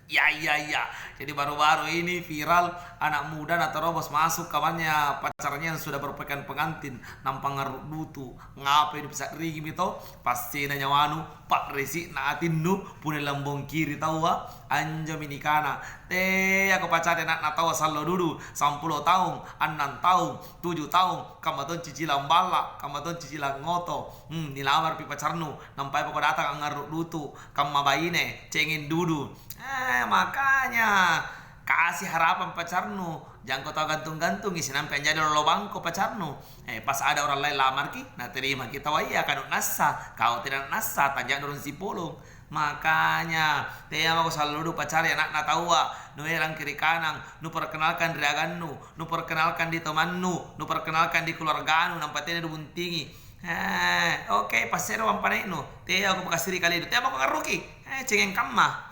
Ya, iya, iya. Jadi baru-baru ini viral anak muda na terobos masuk kawannya pacarnya yang sudah berpakaian pengantin nampang ngaruk dutu ngapain di pesat rigi itu pasti nanya wanu pak resi na atinu punya lambung kiri tahu anja minikana aku pacarnya nak tahu salo dulu 10 tahun 6 tahun 7 tahun kamaton cicilan bala kamaton cicilan ngoto nilamar pi pacarnu nampai pokok datang ngaruk dutu kamabaine cengin dulu. Makanya kasih harapan pacarnu, jangan kau tahu gantung-gantung isi sampai jadi lobangko pacarnu. Pas ada orang lain lamar ki, nah terima kita waya kan nasa, kau tidak nasa tanjak turun si pulung. Makanya tema aku selalu pacar ya nak tahu nu erang kiri kanan nu perkenalkan diragannu nu perkenalkan di temannu nu perkenalkan di keluarganu nampatnya du buntingi. Oke, pasero ang panay no. Te ako makasiri kali. Te ako karuki. Cengeng kama.